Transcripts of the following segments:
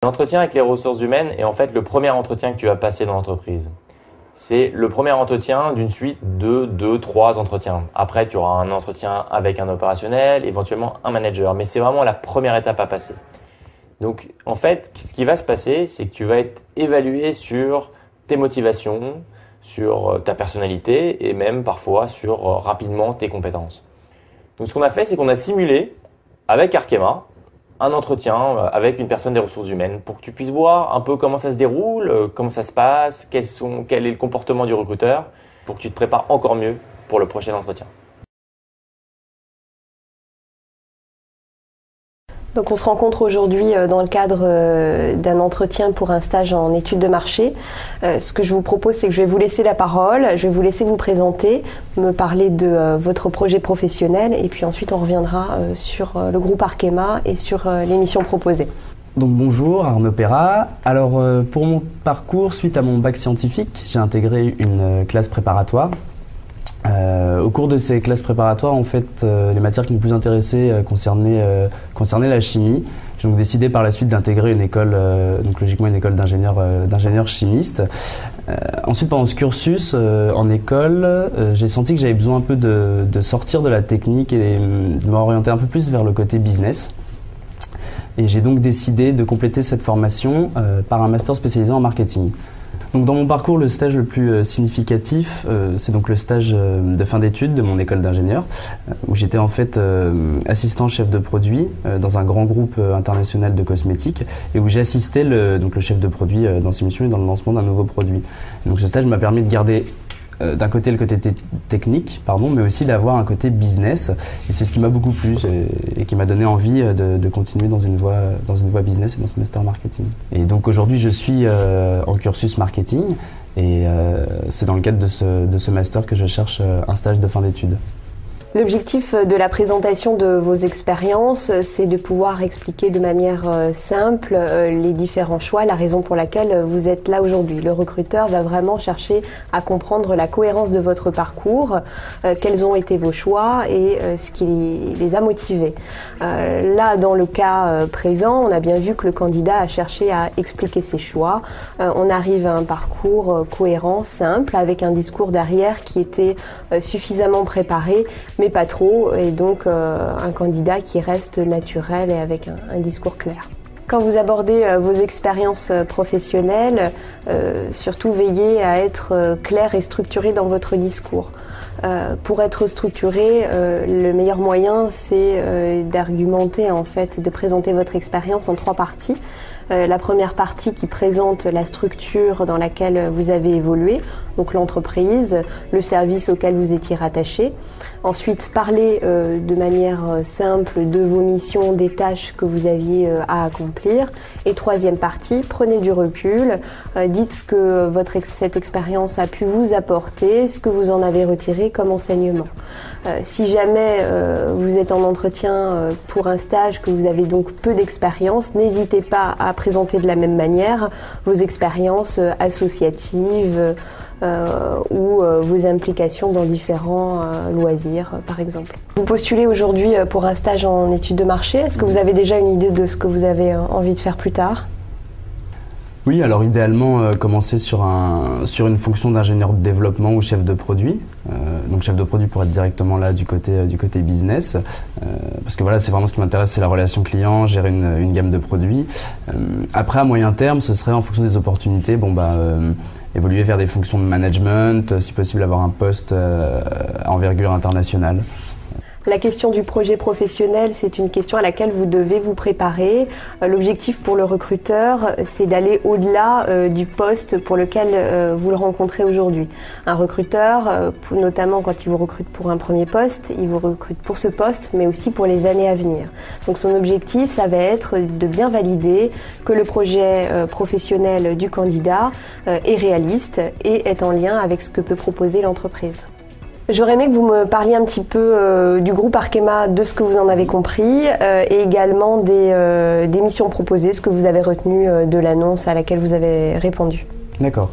L'entretien avec les ressources humaines est en fait le premier entretien que tu vas passer dans l'entreprise. C'est le premier entretien d'une suite de 2-3 entretiens. Après, tu auras un entretien avec un opérationnel, éventuellement un manager. Mais c'est vraiment la première étape à passer. Donc, en fait, ce qui va se passer, c'est que tu vas être évalué sur tes motivations, sur ta personnalité et même parfois sur rapidement tes compétences. Donc, ce qu'on a fait, c'est qu'on a simulé avec Arkema un entretien avec une personne des ressources humaines pour que tu puisses voir un peu comment ça se déroule, comment ça se passe, quel est le comportement du recruteur, pour que tu te prépares encore mieux pour le prochain entretien. Donc on se rencontre aujourd'hui dans le cadre d'un entretien pour un stage en études de marché. Ce que je vous propose, c'est que je vais vous laisser la parole, je vais vous laisser vous présenter, me parler de votre projet professionnel et puis ensuite on reviendra sur le groupe Arkema et sur les missions proposées. Donc bonjour, Arnaud Perra. Alors pour mon parcours, suite à mon bac scientifique, j'ai intégré une classe préparatoire. Au cours de ces classes préparatoires, en fait, les matières qui m'ont plus intéressé concernaient la chimie. J'ai donc décidé par la suite d'intégrer une école, donc logiquement une école d'ingénieurs chimistes. Ensuite, pendant ce cursus en école, j'ai senti que j'avais besoin un peu de sortir de la technique et de m'orienter un peu plus vers le côté business. Et j'ai donc décidé de compléter cette formation par un master spécialisé en marketing. Donc dans mon parcours, le stage le plus significatif, c'est donc le stage de fin d'études de mon école d'ingénieur, où j'étais en fait assistant chef de produit dans un grand groupe international de cosmétiques et où j'ai assisté le chef de produit dans ses missions et dans le lancement d'un nouveau produit. Donc ce stage m'a permis de garder d'un côté le côté technique, mais aussi d'avoir un côté business. Et c'est ce qui m'a beaucoup plu et qui m'a donné envie de continuer dans une voie business et dans ce master marketing. Et donc aujourd'hui, je suis en cursus marketing et c'est dans le cadre de ce master que je cherche un stage de fin d'études. L'objectif de la présentation de vos expériences, c'est de pouvoir expliquer de manière simple les différents choix, la raison pour laquelle vous êtes là aujourd'hui. Le recruteur va vraiment chercher à comprendre la cohérence de votre parcours, quels ont été vos choix et ce qui les a motivés. Là, dans le cas présent, on a bien vu que le candidat a cherché à expliquer ses choix. On arrive à un parcours cohérent, simple, avec un discours derrière qui était suffisamment préparé, mais pas trop, et donc un candidat qui reste naturel et avec un discours clair. Quand vous abordez vos expériences professionnelles, surtout veillez à être clair et structuré dans votre discours. Pour être structuré, le meilleur moyen, c'est d'argumenter, en fait, de présenter votre expérience en 3 parties. La première partie qui présente la structure dans laquelle vous avez évolué, donc l'entreprise, le service auquel vous étiez rattaché. Ensuite, parlez de manière simple de vos missions, des tâches que vous aviez à accomplir. Et troisième partie, prenez du recul, dites ce que cette expérience a pu vous apporter, ce que vous en avez retiré comme enseignement. Si jamais vous êtes en entretien pour un stage, que vous avez donc peu d'expérience, n'hésitez pas à présenter de la même manière vos expériences associatives ou vos implications dans différents loisirs, par exemple. Vous postulez aujourd'hui pour un stage en études de marché. Est-ce que vous avez déjà une idée de ce que vous avez envie de faire plus tard ? Oui, alors idéalement commencer sur une fonction d'ingénieur de développement ou chef de produit. Donc chef de produit pour être directement là du côté business. Parce que voilà, c'est vraiment ce qui m'intéresse, c'est la relation client, gérer une gamme de produits. Après, à moyen terme, ce serait en fonction des opportunités, évoluer vers des fonctions de management, si possible avoir un poste à envergure internationale. La question du projet professionnel, c'est une question à laquelle vous devez vous préparer. L'objectif pour le recruteur, c'est d'aller au-delà du poste pour lequel vous le rencontrez aujourd'hui. Un recruteur, notamment quand il vous recrute pour un premier poste, il vous recrute pour ce poste, mais aussi pour les années à venir. Donc son objectif, ça va être de bien valider que le projet professionnel du candidat est réaliste et est en lien avec ce que peut proposer l'entreprise. J'aurais aimé que vous me parliez un petit peu du groupe Arkema, de ce que vous en avez compris et également des missions proposées, ce que vous avez retenu de l'annonce à laquelle vous avez répondu. D'accord.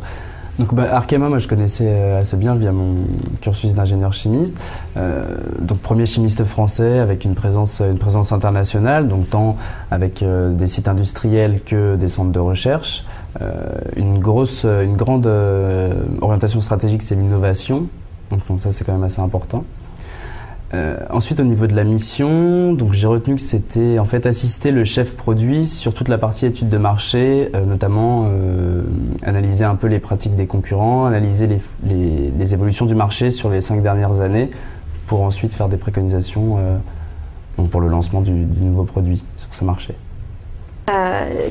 Donc Arkema, moi je connaissais assez bien via mon cursus d'ingénieur chimiste. Donc premier chimiste français avec une présence internationale, donc tant avec des sites industriels que des centres de recherche. Une grande orientation stratégique, c'est l'innovation. Donc ça c'est quand même assez important. Ensuite, au niveau de la mission, donc j'ai retenu que c'était en fait assister le chef produit sur toute la partie étude de marché, notamment analyser un peu les pratiques des concurrents, analyser les évolutions du marché sur les 5 dernières années, pour ensuite faire des préconisations donc pour le lancement du nouveau produit sur ce marché.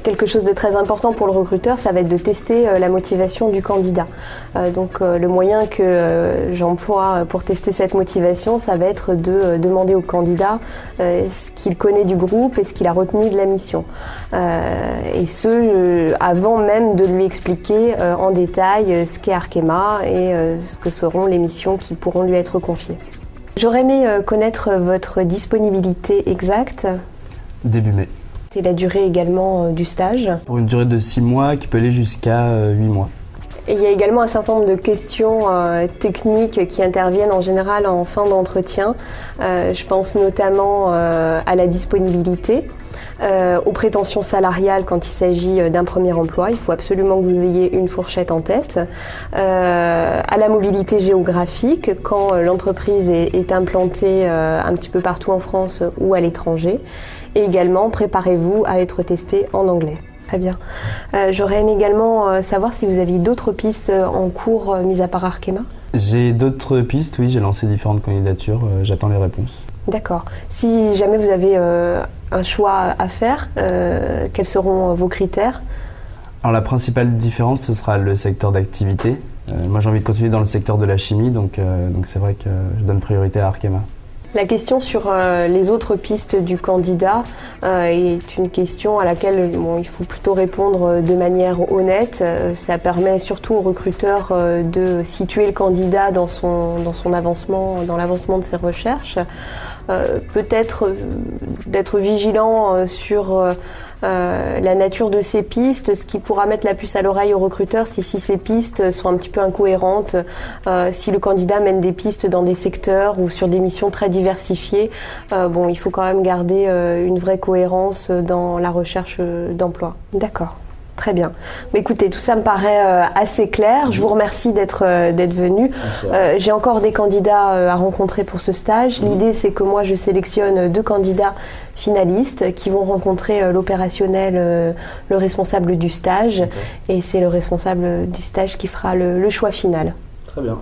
Quelque chose de très important pour le recruteur, ça va être de tester la motivation du candidat. Donc le moyen que j'emploie pour tester cette motivation, ça va être de demander au candidat ce qu'il connaît du groupe et ce qu'il a retenu de la mission. Et ce, avant même de lui expliquer en détail ce qu'est Arkema et ce que seront les missions qui pourront lui être confiées. J'aurais aimé connaître votre disponibilité exacte. Début mai. Et la durée également du stage. Pour une durée de 6 mois qui peut aller jusqu'à 8 mois. Et il y a également un certain nombre de questions techniques qui interviennent en général en fin d'entretien. Je pense notamment à la disponibilité, aux prétentions salariales quand il s'agit d'un premier emploi. Il faut absolument que vous ayez une fourchette en tête. À la mobilité géographique, quand l'entreprise est implantée un petit peu partout en France ou à l'étranger. Et également, préparez-vous à être testé en anglais. Très bien. J'aurais aimé également savoir si vous aviez d'autres pistes en cours, mis à part Arkema. J'ai d'autres pistes, oui, j'ai lancé différentes candidatures, j'attends les réponses. D'accord. Si jamais vous avez un choix à faire, quels seront vos critères? Alors la principale différence, ce sera le secteur d'activité. Moi j'ai envie de continuer dans le secteur de la chimie, donc c'est vrai que je donne priorité à Arkema. La question sur les autres pistes du candidat est une question à laquelle il faut plutôt répondre de manière honnête. Ça permet surtout au recruteur de situer le candidat dans son avancement, dans l'avancement de ses recherches. Peut-être d'être vigilant sur la nature de ces pistes. Ce qui pourra mettre la puce à l'oreille au recruteur, c'est si ces pistes sont un petit peu incohérentes, si le candidat mène des pistes dans des secteurs ou sur des missions très diversifiées. Il faut quand même garder une vraie cohérence dans la recherche d'emploi. D'accord. Très bien. Mais écoutez, tout ça me paraît assez clair. Je vous remercie d'être venu. J'ai encore des candidats à rencontrer pour ce stage. L'idée, c'est que moi, je sélectionne 2 candidats finalistes qui vont rencontrer l'opérationnel, le responsable du stage. Et c'est le responsable du stage qui fera le choix final. Très bien.